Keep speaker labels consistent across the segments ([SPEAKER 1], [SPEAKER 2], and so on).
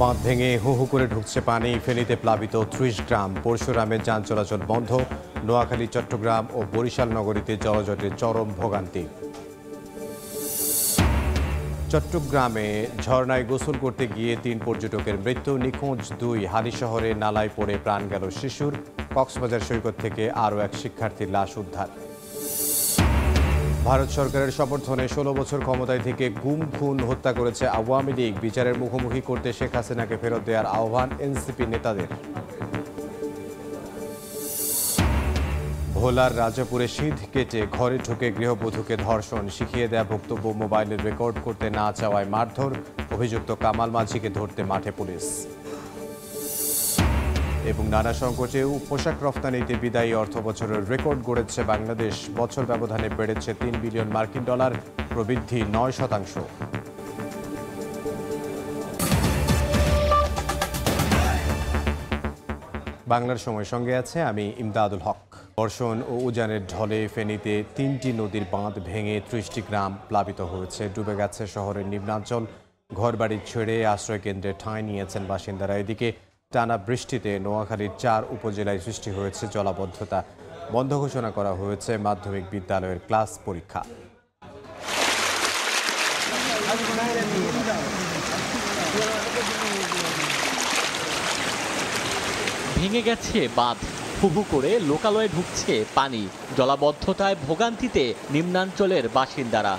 [SPEAKER 1] বাঁধ ভেঙে হু হু করে ঢুকছে পানি, ফেনীতে প্লাবিত ৩০ গ্রাম। পরশুরামে যান চলাচল বন্ধ। নোয়াখালী, চট্টগ্রাম ও বরিশাল নগরীতে জলজটের চরম ভোগান্তি। চট্টগ্রামে ঝর্ণায় গোসল করতে গিয়ে ৩ পর্যটকের মৃত্যু, নিখোঁজ ২। হালিশহরে নালায় পড়ে প্রাণ গেল শিশুর। কক্সবাজার সৈকত থেকে আরও এক শিক্ষার্থীর লাশ উদ্ধার। ভারত সরকারের সমর্থনে ১৬ বছর ক্ষমতায় থেকে গুম, খুন, হত্যা করেছে আওয়ামী লীগ। বিচারের মুখোমুখি করতে শেখ হাসিনাকে ফেরত দেওয়ার আহ্বান এনসিপি নেতাদের। ভোলার রাজাপুরে সিঁধ কেটে ঘরে ঢুকে গৃহবধূকে ধর্ষণ, শিখিয়ে দেয়া বক্তব্য মোবাইলে রেকর্ড করতে না চাওয়ায় মারধর। অভিযুক্ত কামাল মাঝিকে ধরতে মাঠে পুলিশ। এবং নানা সংকটেও পোশাক রফতানিতে বিদায়ী অর্থ বছরের রেকর্ড গড়েছে বাংলাদেশ। বছর ব্যবধানে বেড়েছে ৩ বিলিয়ন মার্কিন ডলার, প্রবৃদ্ধি ৯%। বাংলার সময় সঙ্গে আছে আমি ইমদাদুল হক। বর্ষণ ও উজানের ঢলে ফেনীতে ৩টি নদীর বাঁধ ভেঙে ৩০টি গ্রাম প্লাবিত হয়েছে। ডুবে গেছে শহরের নিম্নাঞ্চল। ঘরবাড়ি ছেড়ে আশ্রয়কেন্দ্রে ঠাঁই নিয়েছেন বাসিন্দারা। এদিকে টানা বৃষ্টিতে নোয়াখালীর ৪ উপজেলায় সৃষ্টি হয়েছে জলাবদ্ধতা। বন্ধ ঘোষণা করা হয়েছে মাধ্যমিক বিদ্যালয়ের ক্লাস পরীক্ষা।
[SPEAKER 2] ভেঙে গেছে বাঁধ, হুহু করে লোকালয়ে ঢুকছে পানি। জলাবদ্ধতায় ভোগান্তিতে নিম্নাঞ্চলের বাসিন্দারা।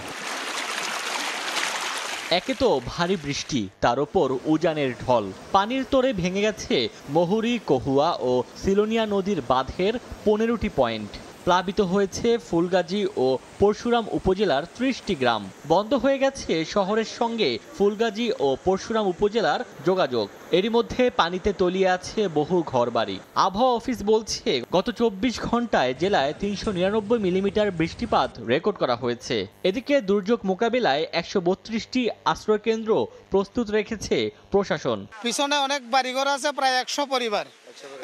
[SPEAKER 2] একে তো ভারী বৃষ্টি, তার ওপর উজানের ঢল। পানির তোড়ে ভেঙে গেছে মহুরী, কহুয়া ও সিলোনিয়া নদীর বাঁধের ১৫টি পয়েন্ট। প্লাবিত হয়েছে ফুলগাজী ও পরশুরাম উপজেলার ৩০টি গ্রাম। বন্ধ হয়ে গেছে শহরের সঙ্গে ফুলগাজী ও পরশুরাম উপজেলার যোগাযোগ। এরই মধ্যে পানিতে তলিয়ে আছে বহু ঘরবাড়ি। আবহাওয়া অফিস বলছে, গত ২৪ ঘন্টায় জেলায় ৩৯৯ মিলিমিটার বৃষ্টিপাত রেকর্ড করা হয়েছে। এদিকে দুর্যোগ মোকাবিলায় ১৩২টি আশ্রয়কেন্দ্র প্রস্তুত রেখেছে প্রশাসন।
[SPEAKER 3] পিছনে অনেক বাড়িঘর আছে, প্রায় ১০০ পরিবার।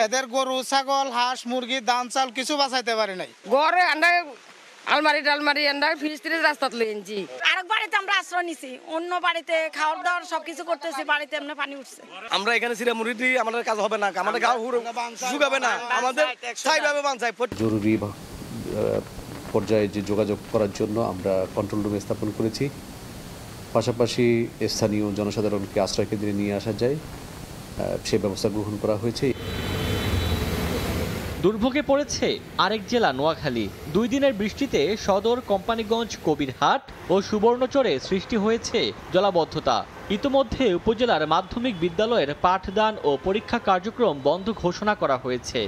[SPEAKER 3] এদের গরু, ছাগল, হাঁস, মুরগি, ধান চাল কিছু বাঁচাইতে পারে নাই।
[SPEAKER 4] ঘরে আলমারি টালমারি ফ্রিজ ট্রিজ রাস্তাত লইছি।
[SPEAKER 5] আরেক বাড়িতে আমরা আশ্রয় নিছি, অন্য বাড়িতে খাওয়ার দাওয়ার সবকিছু করতেছি, বাড়িতে এমনি পানি উঠছে।
[SPEAKER 6] আমরা এখানে সিরা মুড়ি দিই, আমাদের কাজ হবে না, আমাদের গাও শুকাবে না, আমাদের স্থায়ীভাবে বাঁচাই।
[SPEAKER 7] জরুরি পর্যায়ে যে যোগাযোগ করার জন্য আমরা কন্ট্রোল রুম স্থাপন করেছি। পাশাপাশি স্থানীয় জনসাধারণকে আশ্রয়কেন্দ্রে নিয়ে আসা যায় সে ব্যবস্থা গ্রহণ করা হয়েছে।
[SPEAKER 2] দুর্ভোগে পড়েছে আরেক জেলা নোয়াখালী। ২ দিনের বৃষ্টিতে সদর, কোম্পানিগঞ্জ, কবিরহাট ও সুবর্ণচরে সৃষ্টি হয়েছে জলাবদ্ধতা। ইতোমধ্যে উপজেলার মাধ্যমিক বিদ্যালয়ের পাঠদান ও পরীক্ষা কার্যক্রম বন্ধ ঘোষণা করা হয়েছে।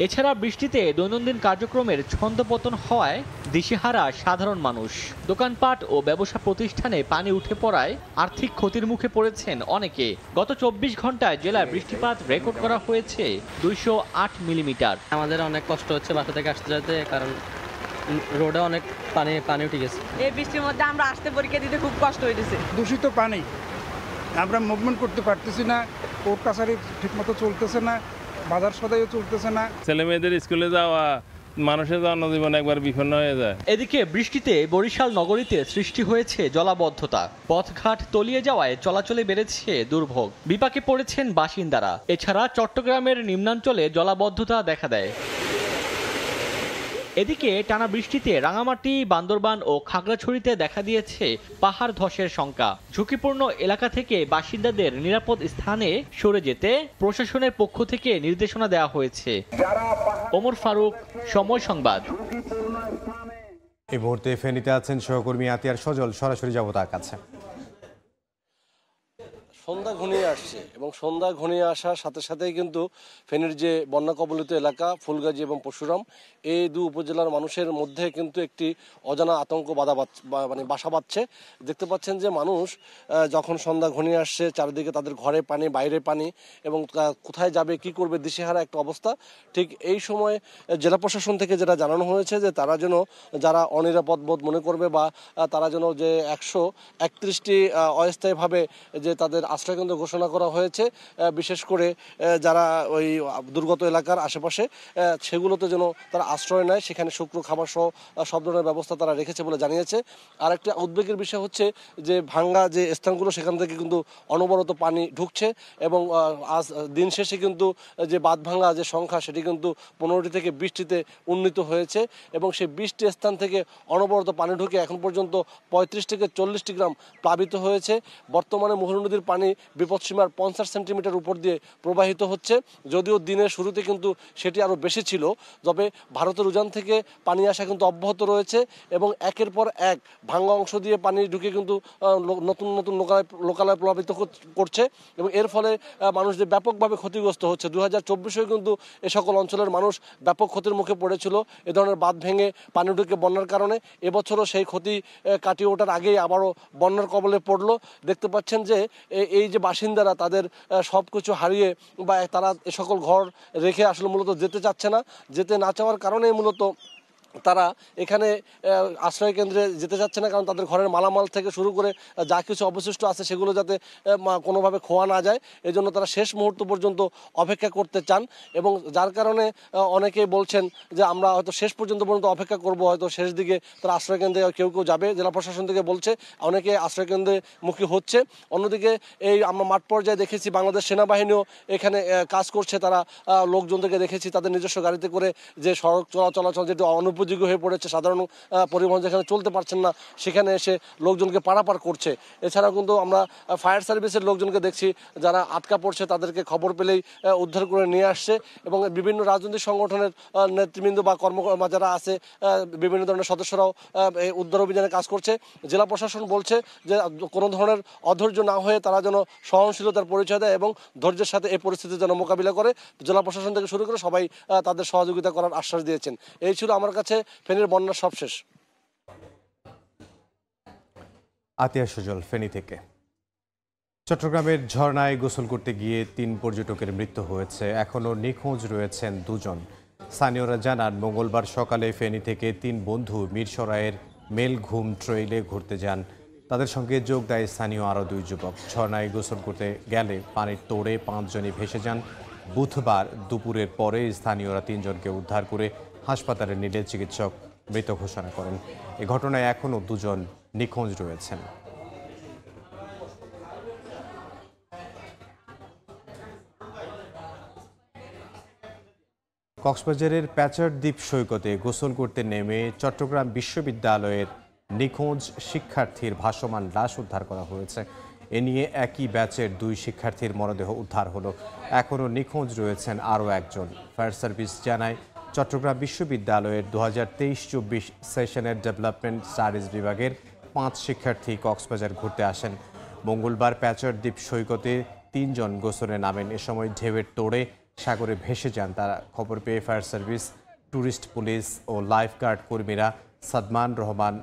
[SPEAKER 2] এছাড়া বৃষ্টিতে দৈনন্দিন কার্যক্রমের ছন্দপতন হওয়ায় দিশেহারা সাধারণ মানুষ। দোকানপাট ও ব্যবসা প্রতিষ্ঠানে পানি উঠে পড়ায় আর্থিক ক্ষতির মুখে পড়েছেন অনেকে। গত ২৪ ঘন্টায় জেলায় বৃষ্টিপাত রেকর্ড করা হয়েছে ২০৮ মিলিমিটার।
[SPEAKER 8] আমাদের অনেক কষ্ট হচ্ছে বাসা থেকে আসতে যেতে, কারণ রোডে অনেক পানি উঠে গেছে।
[SPEAKER 4] এই বৃষ্টির মধ্যে আমরা আসতে পরীক্ষা দিতে খুব কষ্ট হয়েছে।
[SPEAKER 3] দূষিত পানি, আমরা মুভমেন্ট করতে পারতেছি না, কোর্ট কাছারি ঠিকমতো চলতেছে না, বাজার সদাইও চলতেছে না।
[SPEAKER 9] ছেলে মেয়েদের স্কুলে যাওয়া, মানুষের জনজীবন একবার বিপন্ন হয়ে যায়।
[SPEAKER 2] এদিকে বৃষ্টিতে বরিশাল নগরীতে সৃষ্টি হয়েছে জলাবদ্ধতা। পথঘাট তলিয়ে যাওয়ায় চলাচলে বেড়েছে দুর্ভোগ। বিপাকে পড়েছেন বাসিন্দারা। এছাড়া চট্টগ্রামের নিম্নাঞ্চলে জলাবদ্ধতা দেখা দেয়। এদিকে টানা বৃষ্টিতে রাঙামাটি, বান্দরবান ও খাগড়াছড়িতে দেখা দিয়েছে পাহাড় ধসের শঙ্কা। ঝুঁকিপূর্ণ এলাকা থেকে বাসিন্দাদের নিরাপদ স্থানে সরে যেতে প্রশাসনের পক্ষ থেকে নির্দেশনা দেওয়া হয়েছে। ওমর ফারুক, সময় সংবাদ।
[SPEAKER 1] এই মুহূর্তে ফেনীতে আছেন সহকর্মী আতিয়ার সজল, সরাসরি যাব তার কাছে।
[SPEAKER 6] সন্ধ্যা ঘনিয়ে আসছে এবং সন্ধ্যা ঘনিয়ে আসার সাথে সাথেই কিন্তু ফেনীর যে বন্যা কবলিত এলাকা ফুলগাজী এবং পরশুরাম, এই ২ উপজেলার মানুষের মধ্যে কিন্তু একটি অজানা আতঙ্ক বাসা বাঁধছে। দেখতে পাচ্ছেন যে মানুষ যখন সন্ধ্যা ঘনিয়ে আসছে, চারিদিকে তাদের ঘরে পানি, বাইরে পানি, এবং কোথায় যাবে, কি করবে, দিশেহারা একটা অবস্থা। ঠিক এই সময় জেলা প্রশাসন থেকে যেটা জানানো হয়েছে যে তারা যেন, যারা অনিরাপদ বোধ মনে করবে বা তারা যেন, যে ১৩১টি অস্থায়ীভাবে যে তাদের আশ্রয়কেন্দ্র ঘোষণা করা হয়েছে, বিশেষ করে যারা ওই দুর্গত এলাকার আশেপাশে, সেগুলোতে যেন তারা আশ্রয় নেয়, সেখানে শুকনো খাবার সহ সব ধরনের ব্যবস্থা তারা রেখেছে বলে জানিয়েছে। আর একটা উদ্বেগের বিষয় হচ্ছে যে ভাঙ্গা যে স্থানগুলো সেখান থেকে কিন্তু অনবরত পানি ঢুকছে এবং আজ দিন শেষে কিন্তু যে বাঁধ ভাঙ্গা যে সংখ্যা সেটি কিন্তু 15টি থেকে 20টিতে উন্নীত হয়েছে এবং সেই 20টি স্থান থেকে অনবরত পানি ঢুকে এখন পর্যন্ত 35 থেকে 40টি গ্রাম প্লাবিত হয়েছে। বর্তমানে মুহুরী নদীর পানি বিপদসীমার 50 সেন্টিমিটার উপর দিয়ে প্রবাহিত হচ্ছে, যদিও দিনের শুরুতে কিন্তু সেটি আরও বেশি ছিল। তবে ভারতের উজান থেকে পানি আসা কিন্তু অব্যাহত রয়েছে এবং একের পর এক ভাঙ্গা অংশ দিয়ে পানি ঢুকে কিন্তু নতুন নতুন লোকালয় প্লাবিত করছে এবং এর ফলে মানুষদের ব্যাপকভাবে ক্ষতিগ্রস্ত হচ্ছে। 2024-এও কিন্তু এ সকল অঞ্চলের মানুষ ব্যাপক ক্ষতির মুখে পড়েছিল এ ধরনের বাঁধ ভেঙে পানি ঢুকে বন্যার কারণে। এবছরও সেই ক্ষতি কাটিয়ে ওঠার আগেই আবারও বন্যার কবলে পড়লো। দেখতে পাচ্ছেন যে এই যে বাসিন্দারা তাদের সব কিছু হারিয়ে বা তারা এ সকল ঘর রেখে আসলে মূলত যেতে চাচ্ছে না, যেতে না চাওয়ার কারণে মূলত তারা এখানে আশ্রয় কেন্দ্রে যেতে চাচ্ছে না, কারণ তাদের ঘরের মালামাল থেকে শুরু করে যা কিছু অবশিষ্ট আছে সেগুলো যাতে কোনোভাবে খোয়া না যায়, এই জন্য তারা শেষ মুহূর্ত পর্যন্ত অপেক্ষা করতে চান এবং যার কারণে অনেকেই বলছেন যে আমরা হয়তো শেষ পর্যন্ত অপেক্ষা করব, হয়তো শেষ দিকে তারা আশ্রয় কেন্দ্রে কেউ কেউ যাবে। জেলা প্রশাসন থেকে বলছে অনেকে আশ্রয় কেন্দ্রে মুখী হচ্ছে। অন্যদিকে এই আমরা মাঠ পর্যায়ে দেখেছি বাংলাদেশ সেনাবাহিনীও এখানে কাজ করছে, তারা লোকজনদেরকে দেখেছি তাদের নিজস্ব গাড়িতে করে যে সড়ক চলাচল যেটি অনুপযোগী হয়ে পড়েছে, সাধারণ পরিবহন যেখানে চলতে পারছেন না সেখানে এসে লোকজনকে পারাপার করছে। এছাড়াও কিন্তু আমরা ফায়ার সার্ভিসের লোকজনকে দেখছি যারা আটকা পড়ছে তাদেরকে খবর পেলেই উদ্ধার করে নিয়ে আসছে এবং বিভিন্ন রাজনৈতিক সংগঠনের নেতৃবৃন্দ বা যারা আছে বিভিন্ন ধরনের সদস্যরাও এই উদ্ধার অভিযানে কাজ করছে। জেলা প্রশাসন বলছে যে কোনো ধরনের অধৈর্য না হয়ে তারা যেন সহনশীলতার পরিচয় দেয় এবং ধৈর্যের সাথে এই পরিস্থিতি যেন মোকাবিলা করে। জেলা প্রশাসন থেকে শুরু করে সবাই তাদের সহযোগিতা করার আশ্বাস দিয়েছেন। এই ছিল আমার কাছে ফেনীর বন্যার সবশেষ।
[SPEAKER 1] আতিয়া সুজল, ফেনী থেকে। চট্টগ্রামের ঝর্ণায় গোসল করতে গিয়ে 3 পর্যটকের মৃত্যু হয়েছে, এখনও নিখোঁজ রয়েছেন 2 জন। স্থানীয়রা জানান মঙ্গলবার সকালে ফেনী থেকে 3 বন্ধু মিরসরাইয়ের মেলঘুম ট্রেইলে ঘুরতে যান। তাদের সঙ্গে যোগ দেয় স্থানীয় আরও 2 যুবক। ঝর্ণায় গোসল করতে গেলে পানির তোড়ে 5 জনই ভেসে যান। বুধবার দুপুরের পরে স্থানীয়রা 3 জনকে উদ্ধার করে হাসপাতালে নিলে চিকিৎসক মৃত ঘোষণা করেন। এ ঘটনায় এখনও 2 জন নিখোঁজ রয়েছেন। কক্সবাজারের প্যাচার দ্বীপ সৈকতে গোসল করতে নেমে চট্টগ্রাম বিশ্ববিদ্যালয়ের নিখোঁজ শিক্ষার্থীর ভাসমান লাশ উদ্ধার করা হয়েছে। এ নিয়ে একই ব্যাচের 2 শিক্ষার্থীর মরদেহ উদ্ধার হলো। এখনও নিখোঁজ রয়েছেন আরও একজন। ফায়ার সার্ভিস জানায় চট্টগ্রাম বিশ্ববিদ্যালয়ের 2023-24 সেশনের ডেভেলপমেন্ট স্টাডিজ বিভাগের 5 শিক্ষার্থী কক্সবাজার ঘুরতে আসেন। মঙ্গলবার প্যাচার দ্বীপ সৈকতে 3 জন গোসলে নামেন। এ সময় ঢেউয়ের তোড়ে সাগরে ভেসে যান তারা। খবর পেয়ে ফায়ার সার্ভিস, ট্যুরিস্ট পুলিশ ও লাইফগার্ড কর্মীরা সাদমান রহমান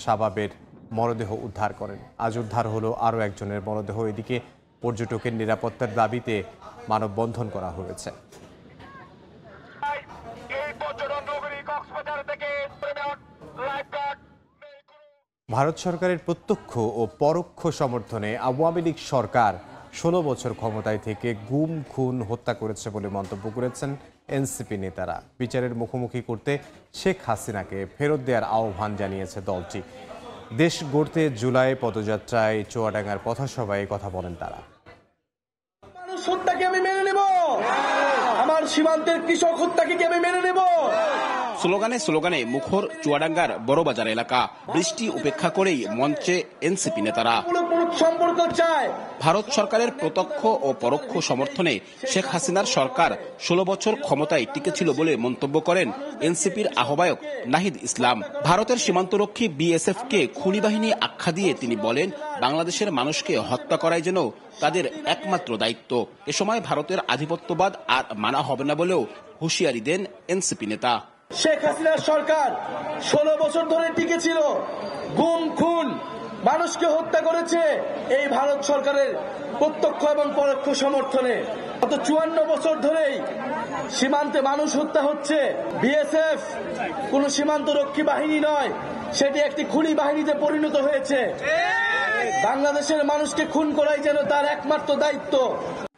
[SPEAKER 1] শাবাবের মরদেহ উদ্ধার করেন। আজ উদ্ধার হলো আরও একজনের মরদেহ। এদিকে পর্যটকের নিরাপত্তার দাবিতে মানববন্ধন করা হয়েছে। ভারত সরকারের প্রত্যক্ষ ও পরোক্ষ সমর্থনে আওয়ামী লীগ সরকার 16 বছর ক্ষমতায় থেকে গুম, খুন, হত্যা করেছে বলে মন্তব্য করেছেন এনসিপি নেতারা। বিচারের মুখোমুখি করতে শেখ হাসিনাকে ফেরত দেওয়ার আহ্বান জানিয়েছে দলটি। দেশ গড়তে জুলাই পদযাত্রায় চুয়াডাঙ্গার পথসভায় কথা বলেন তারা।
[SPEAKER 10] মানুষ হত্যাকে আমি মেনে নেব, আমার সীমান্তের কৃষক হত্যাকে আমি মেনে নেব।
[SPEAKER 11] স্লোগানে মুখর চুয়াডাঙ্গার বড়বাজার এলাকা। বৃষ্টি উপেক্ষা করেই মঞ্চে এনসিপি নেতারা।
[SPEAKER 10] সম্পর্ক চায়
[SPEAKER 11] ভারত সরকারের প্রত্যক্ষ ও পরোক্ষ সমর্থনে শেখ হাসিনার সরকার 16 বছর ক্ষমতায় টিকেছিল বলে মন্তব্য করেন এনসিপির আহ্বায়ক নাহিদ ইসলাম। ভারতের সীমান্তরক্ষী বিএসএফ কে খুনি বাহিনী আখ্যা দিয়ে তিনি বলেন, বাংলাদেশের মানুষকে হত্যা করাই যেন তাদের একমাত্র দায়িত্ব। এ সময় ভারতের আধিপত্যবাদ আর মানা হবে না বলেও হুঁশিয়ারি দেন এনসিপি নেতা।
[SPEAKER 10] শেখ হাসিনার সরকার 16 বছর ধরে টিকেছিল, গুম, খুন, মানুষকে হত্যা করেছে এই ভারত সরকারের প্রত্যক্ষ এবং পরোক্ষ সমর্থনে। গত 54 বছর ধরেই সীমান্তে মানুষ হত্যা হচ্ছে। বিএসএফ কোন সীমান্ত রক্ষী বাহিনী নয়, সেটি একটি খুনি বাহিনীতে পরিণত হয়েছে। বাংলাদেশের মানুষকে খুন করাই যেন তার একমাত্র দায়িত্ব।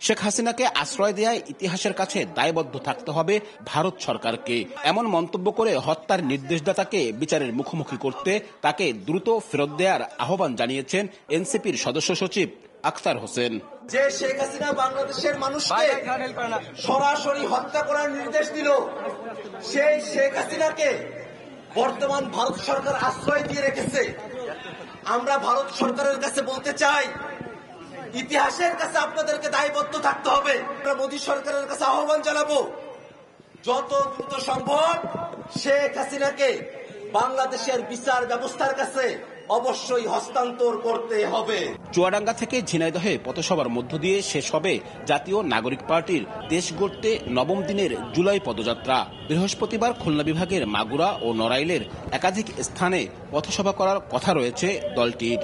[SPEAKER 11] শেখ হাসিনাকে আশ্রয় দেওয়ায় ইতিহাসের কাছে দায়বদ্ধ থাকতে হবে ভারত সরকারকে, এমন মন্তব্য করে হত্যার নির্দেশদাতাকে বিচারের মুখোমুখি করতে তাকে দ্রুত ফেরত দেওয়ার আহ্বান জানিয়েছেন এনসিপির সদস্য সচিব আখতার হোসেন।
[SPEAKER 10] যে শেখ হাসিনা বাংলাদেশের মানুষকে সরাসরি হত্যা করার নির্দেশ দিল, সেই শেখ হাসিনাকে বর্তমান ভারত সরকার আশ্রয় দিয়ে রেখেছে। আমরা ভারত সরকারের কাছে বলতে চাই, ইতিহাসের কাছে আপনাদেরকে দায়বদ্ধ থাকতে হবে। আমরা মোদী সরকারের কাছে আহ্বান জানাবো, যত দ্রুত সম্ভব শেখ হাসিনাকে বাংলাদেশের বিচার ব্যবস্থার কাছে অবশ্যই হস্তান্তর করতে হবে।
[SPEAKER 11] চুয়াডাঙ্গা থেকে ঝিনাইদহে পথসভার মধ্য দিয়ে শেষ হবে জাতীয় নাগরিক পার্টির দেশ গড়তে নবম দিনের জুলাই পদযাত্রা। বৃহস্পতিবার খুলনা বিভাগের মাগুরা ও নড়াইলের একাধিক স্থানে পথসভা করার কথা রয়েছে দলটির।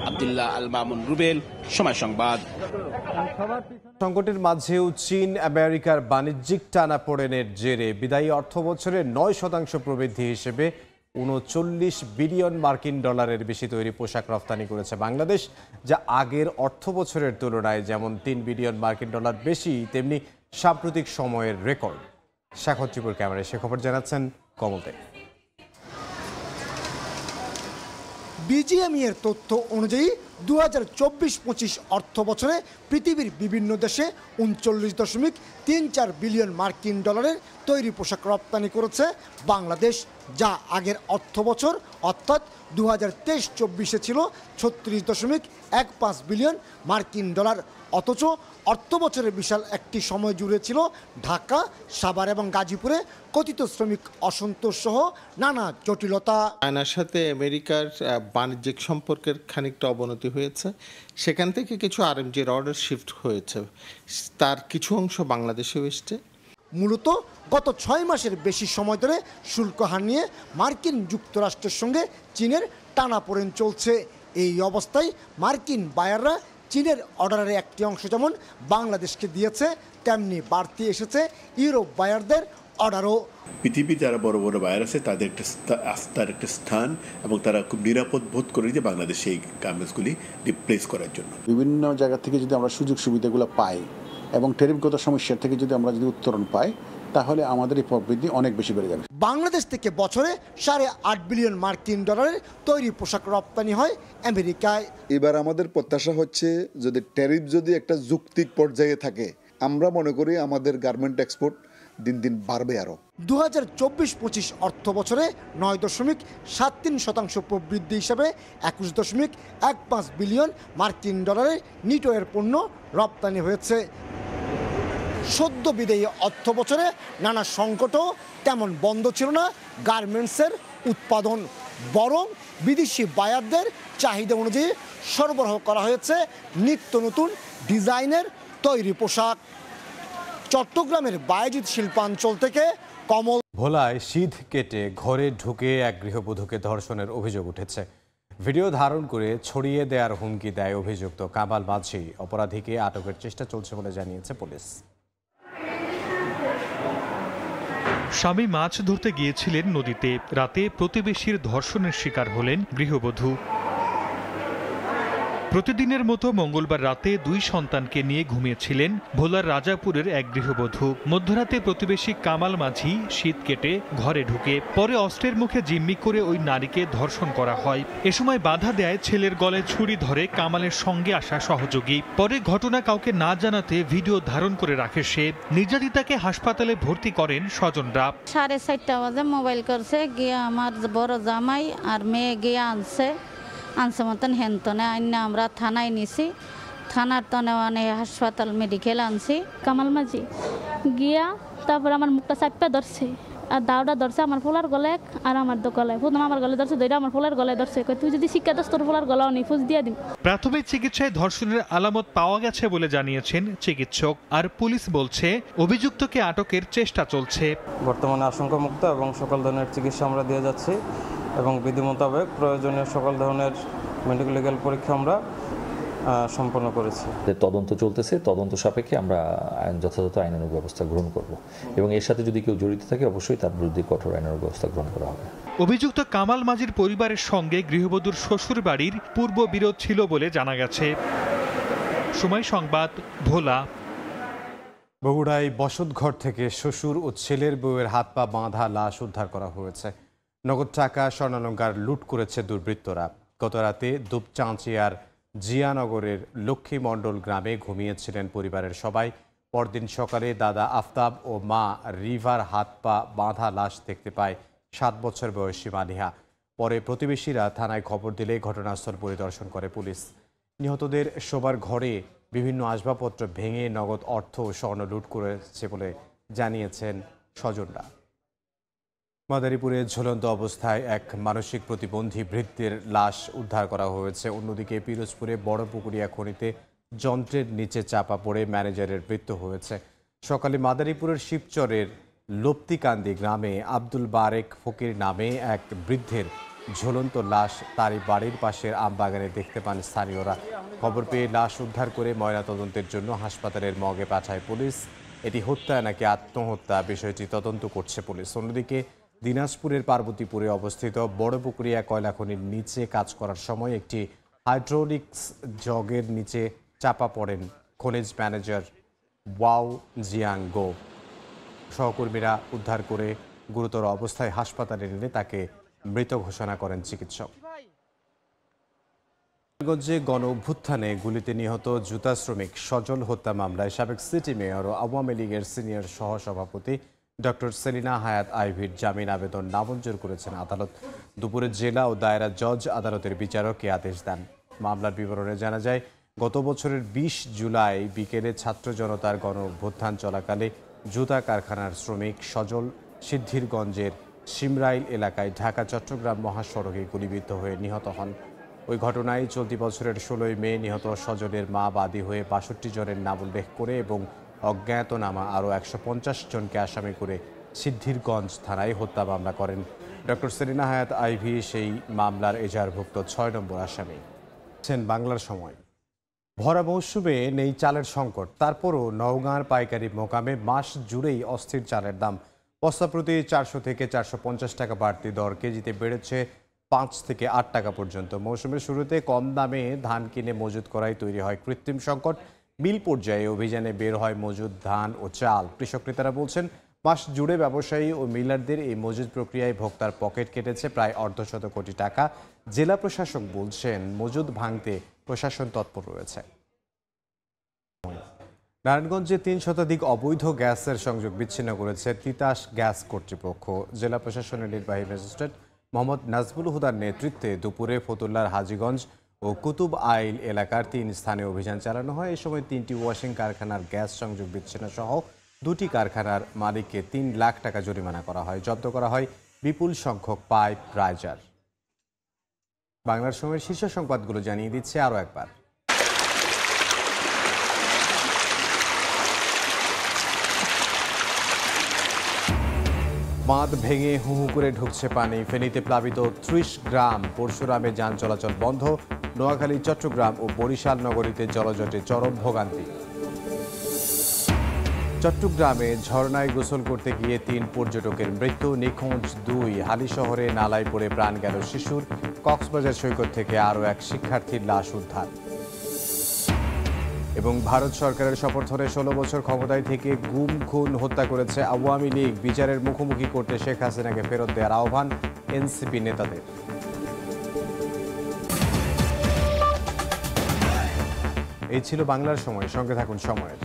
[SPEAKER 11] আব্দুল্লাহ আল মামুন রুবেল, সময় সংবাদ।
[SPEAKER 1] সংকটের মাঝেও চীন আমেরিকার বাণিজ্যিক টানাপোড়েনের জেরে বিদায়ী অর্থবছরে 9% প্রবৃদ্ধি হিসেবে 39 বিলিয়ন মার্কিন ডলারের বেশি তৈরি পোশাক রফতানি করেছে বাংলাদেশ, যা আগের অর্থবছরের তুলনায় যেমন 3 বিলিয়ন মার্কিন ডলার বেশি, তেমনি সাম্প্রতিক সময়ের রেকর্ড। শেখর ত্রিপুর ক্যামেরায় সে খবর জানাচ্ছেন কমল দে।
[SPEAKER 12] বিজিএমই এর তথ্য অনুযায়ী 2024-25 অর্থ বছরে পৃথিবীর বিভিন্ন দেশে 39.34 বিলিয়ন মার্কিন ডলারের তৈরি পোশাক রপ্তানি করেছে বাংলাদেশ, যা আগের অর্থ বছর অর্থাৎ 2023-24 ছিল 36.15 বিলিয়ন মার্কিন ডলার। অথচ অর্থ বছরের বিশাল একটি সময় জুড়ে ছিল ঢাকা, সাভার এবং গাজীপুরে কথিত শ্রমিক অসন্তোষ সহ নানা জটিলতা।
[SPEAKER 13] চায়নার সাথে আমেরিকার বাণিজ্যিক সম্পর্কের খানিকটা অবনতি হয়েছে, সেখান থেকে কিছু আরএমজির অর্ডার শিফট হয়েছে, তার কিছু অংশ বাংলাদেশেও এসছে।
[SPEAKER 12] মূলত গত 6 মাসের বেশি সময় ধরে শুল্ক হার নিয়ে মার্কিন যুক্তরাষ্ট্রের সঙ্গে চীনের টানাপোড়েন চলছে। এই অবস্থায় মার্কিন বায়াররা চীনের অর্ডারের একটি অংশ যেমন বাংলাদেশকে দিয়েছে, তেমনি বাড়তি এসেছে ইউরোপ বায়ারদের অর্ডারও।
[SPEAKER 14] পৃথিবীর যারা বড় বড় বায়ার আছে তাদের একটা আস্থার একটা স্থান, এবং তারা খুব নিরাপদ বোধ করে যে বাংলাদেশে এই গার্মেন্টসগুলি রিপ্লেস করার জন্য।
[SPEAKER 15] বিভিন্ন জায়গা থেকে যদি আমরা সুযোগ সুবিধাগুলো পাই এবং ট্যারিফগত সমস্যার থেকে যদি আমরা উত্তরণ পাই, তাহলে আমাদের এই প্রবৃদ্ধি অনেক বেশি বেড়ে যাবে।
[SPEAKER 12] বাংলাদেশ থেকে বছরে 8.5 বিলিয়ন মার্কিন ডলারের তৈরি পোশাক রপ্তানি হয় আমেরিকায়।
[SPEAKER 16] এবার আমাদের প্রত্যাশা হচ্ছে, যদি ট্যারিফ যদি একটা যৌক্তিক পর্যায়ে থাকে, আমরা মনে করি আমাদের গার্মেন্ট এক্সপোর্ট দিন দিন বাড়বে আরও।
[SPEAKER 12] 2024-25 অর্থ বছরে 9.73% প্রবৃদ্ধি হিসাবে 21.15 বিলিয়ন মার্কিন ডলারের নিটোয়ের পণ্য রপ্তানি হয়েছে। সদ্য বিদায়ী অর্থ বছরে নানা সংকটও তেমন বন্ধ ছিল না গার্মেন্টসের উৎপাদন, বরং বিদেশি বায়ারদের চাহিদা অনুযায়ী সরবরাহ করা হয়েছে নিত্য নতুন ডিজাইনের তৈরি পোশাক। চট্টগ্রামের বায়েজিদ শিল্পাঞ্চল থেকে কমল।
[SPEAKER 1] ভোলায় সিঁধ কেটে ঘরে ঢুকে এক গৃহবধূকে ধর্ষণের অভিযোগ উঠেছে। ভিডিও ধারণ করে ছড়িয়ে দেওয়ার হুমকি দেয় অভিযুক্ত কামাল মাঝি। অপরাধীকে আটকের চেষ্টা চলছে বলে জানিয়েছে পুলিশ।
[SPEAKER 17] স্বামী মাছ ধরতে গিয়েছিলেন নদীতে, রাতে প্রতিবেশীর ধর্ষণের শিকার হলেন গৃহবধূ। প্রতিদিনের মতো মঙ্গলবার রাতে 2 সন্তানকে নিয়ে ঘুমিয়েছিলেন ভোলার রাজাপুরের এক গৃহবধূ। মধ্যরাতে প্রতিবেশী কামাল মাঝি শীত কেটে ঘরে ঢুকে পরে অস্ত্রের মুখে জিম্মি করে ওই নারীকে ধর্ষণ করা হয়। এ সময় বাধা দেয় ছেলের গলায় ছুরি ধরে কামালের সঙ্গে আসা সহযোগী। পরে ঘটনা কাউকে না জানাতে ভিডিও ধারণ করে রাখে সে। নির্যাতিতাকে হাসপাতালে ভর্তি করেন স্বজনরা।
[SPEAKER 18] 4:30 বাজে মোবাইল করছে, গিয়ে আমার বড় জামাই আর মেয়ে গিয়ে আনছে মতন হেনতনে আইনা আমরা থানায় নিছি। থানার তনে মানে হাসপাতাল মেডিকেল আনছি।
[SPEAKER 19] কামাল মাঝি গিয়া তারপর আমার মুখটা চাপা ধরছে আর দাওটা ধরছে আমার ফুলার গলায় আর আমার গলায়। প্রথম আমার গলায় ধরছে, দুইটা আমার ফুলার গলায় ধরছে। তুই যদি শিক্ষা দোস তোর ফুলার গলাও নেই, ফুস দিয়ে দিন।
[SPEAKER 17] প্রাথমিক চিকিৎসায় ধর্ষণের আলামত পাওয়া গেছে বলে জানিয়েছেন চিকিৎসক। আর পুলিশ বলছে অভিযুক্তকে আটকের চেষ্টা চলছে।
[SPEAKER 20] বর্তমানে আশঙ্কামুক্ত এবং সকল ধরনের চিকিৎসা আমরা দিয়ে যাচ্ছি এবং বিধি মোতাবেক প্রয়োজনীয় সকল ধরনের মেডিকেল লিগ্যাল পরীক্ষা আমরা সম্পন্ন করেছি।
[SPEAKER 21] তদন্ত চলতেছে, তদন্ত সাপেক্ষে আমরা যথাযথ আইনানুগ ব্যবস্থা গ্রহণ করব এবং এর সাথে যদি কেউ জড়িত থাকে অবশ্যই তার বিরুদ্ধে কঠোর আইনানুগ ব্যবস্থা গ্রহণ করা হবে।
[SPEAKER 17] অভিযুক্ত কামাল মাঝির পরিবারের সঙ্গে গৃহবধূর শ্বশুর বাড়ির পূর্ব বিরোধ ছিল বলে জানা গেছে। সময় সংবাদ, ভোলা।
[SPEAKER 1] বগুড়ায় বসতঘর থেকে শ্বশুর ও ছেলের বউয়ের হাত পা বাঁধা লাশ উদ্ধার করা হয়েছে। নগদ টাকা, স্বর্ণালংকার লুট করেছে দুর্বৃত্তরা। গত রাতে দুপচাঁচিয়ার জিয়ানগরের লক্ষ্মী মণ্ডল গ্রামে ঘুমিয়েছিলেন পরিবারের সবাই। পরদিন সকালে দাদা আফতাব ও মা রিভার হাত পা বাঁধা লাশ দেখতে পায় 7 বছর বয়সী মানিহা। পরে প্রতিবেশীরা থানায় খবর দিলে ঘটনাস্থল পরিদর্শন করে পুলিশ। নিহতদের শোবার ঘরে বিভিন্ন আসবাবপত্র ভেঙে নগদ অর্থ ও স্বর্ণ লুট করেছে বলে জানিয়েছেন স্বজনরা। মাদারীপুরে ঝুলন্ত অবস্থায় এক মানসিক প্রতিবন্ধী বৃদ্ধের লাশ উদ্ধার করা হয়েছে। অন্যদিকে পিরোজপুরে বড়পুকুরিয়া খনিতে যন্ত্রের নিচে চাপা পড়ে ম্যানেজারের মৃত্যু হয়েছে। সকালে মাদারীপুরের শিবচরের লপ্তিকান্দি গ্রামে আব্দুল বারেক ফকির নামে এক বৃদ্ধের ঝুলন্ত লাশ তারই বাড়ির পাশের আমবাগানে দেখতে পান স্থানীয়রা। খবর পেয়ে লাশ উদ্ধার করে ময়নাতদন্তের জন্য হাসপাতালের মর্গে পাঠায় পুলিশ। এটি হত্যা নাকি আত্মহত্যা বিষয়টি তদন্ত করছে পুলিশ। অন্যদিকে দিনাজপুরের পার্বতীপুরে অবস্থিত বড়পুকুরিয়া কয়লা খনির নিচে কাজ করার সময় একটি হাইড্রোলিক্স জগের নিচে চাপা পড়েন খনিজ ম্যানেজার ওয়াও জিয়াংগো। সহকর্মীরা উদ্ধার করে গুরুতর অবস্থায় হাসপাতালে নিলে তাকে মৃত ঘোষণা করেন চিকিৎসক। গঞ্জে গণ অভ্যুত্থানে গুলিতে নিহত জুতা শ্রমিক সজল হত্যা মামলায় সাবেক সিটি মেয়র ও আওয়ামী লীগের সিনিয়র সহসভাপতি ডক্টর সেলিনা হায়াত আইভির জামিন আবেদন নামঞ্জুর করেছেন আদালত। দুপুরে জেলা ও দায়রা জজ আদালতের বিচারক এ আদেশ দেন। মামলার বিবরণে জানা যায়, গত বছরের 20 জুলাই বিকেলে ছাত্র জনতার গণ অভ্যুত্থান চলাকালে জুতা কারখানার শ্রমিক সজল সিদ্ধিরগঞ্জের সিমরাইল এলাকায় ঢাকা চট্টগ্রাম মহাসড়কে গুলিবিদ্ধ হয়ে নিহত হন। ওই ঘটনায় চলতি বছরের 16 মে নিহত সজলের মা বাদী হয়ে 62 জনের নাম উল্লেখ করে এবং অজ্ঞাতনামা আরও 150 জনকে আসামি করে সিদ্ধিরগঞ্জ থানায় হত্যা মামলা করেন। ডক্টর সেলিনা হায়াত আইভি সেই মামলার এজাহারভুক্ত 6 নম্বর আসামি। বাংলার সময় ভরা মৌসুমে নেই চালের সংকট, তারপরও নওগাঁর পাইকারি মোকামে মাস জুড়েই অস্থির চালের দাম। বস্তা প্রতি 400 থেকে 450 টাকা বাড়তি দর, কেজিতে বেড়েছে 5 থেকে 8 টাকা পর্যন্ত। মৌসুমের শুরুতে কম দামে ধান কিনে মজুত করাই তৈরি হয় কৃত্রিম সংকট। মিল পর্যায়ে অভিযানে বের হয় মজুদ ধান ও চাল। কৃষক নেতারা বলছেন, মাস জুড়ে ব্যবসায়ী ও মিলারদের এই মজুদ প্রক্রিয়ায় ভোক্তার পকেট কেটেছে প্রায় 1.5 কোটি টাকা। জেলা প্রশাসক বলছেন, মজুদ ভাঙতে প্রশাসন তৎপর রয়েছে। নারায়ণগঞ্জে 3 শতাধিক অবৈধ গ্যাসের সংযোগ বিচ্ছিন্ন করেছে তিতাস গ্যাস কর্তৃপক্ষ। জেলা প্রশাসনের নির্বাহী ম্যাজিস্ট্রেট মোহাম্মদ নাজবুল হুদার নেতৃত্বে দুপুরে ফতুল্লার হাজীগঞ্জ ও কুতুব আইল এলাকার 3 স্থানে অভিযান চালানো হয়। এই সময় 3টি ওয়াশিং কারখানার গ্যাস সংযোগ বিচ্ছিন্ন সহ 2টি কারখানার মালিককে 3 লাখ টাকা জরিমানা করা হয়। জব্দ করা হয় বিপুল সংখ্যক পাইপ রাইজার। বাংলার সময়ের শীর্ষ সংবাদগুলো জানিয়ে দিচ্ছে আরও একবার। বাঁধ ভেঙে হু হু করে ঢুকছে পানি। ফেনীতে প্লাবিত 30 গ্রাম। পরশুরামে যান চলাচল বন্ধ। নোয়াখালী, চট্টগ্রাম ও বরিশাল নগরীতে জলজটে চরম ভোগান্তি। চট্টগ্রামে ঝর্ণায় গোসল করতে গিয়ে 3 পর্যটকের মৃত্যু। নিখোঁজ 2। হালিশহরে নালায় পড়ে প্রাণ গেল শিশুর। কক্সবাজার সৈকত থেকে আরও এক শিক্ষার্থীর লাশ উদ্ধার। এবং ভারত সরকারের সমর্থনে 16 বছর ক্ষমতায় থেকে গুম খুন হত্যা করেছে আওয়ামী লীগ। বিচারের মুখোমুখি করতে শেখ হাসিনাকে ফেরত দেওয়ার আহ্বান এনসিপি নেতাদের। এই ছিল বাংলার সময়। সঙ্গে থাকুন সময়ের।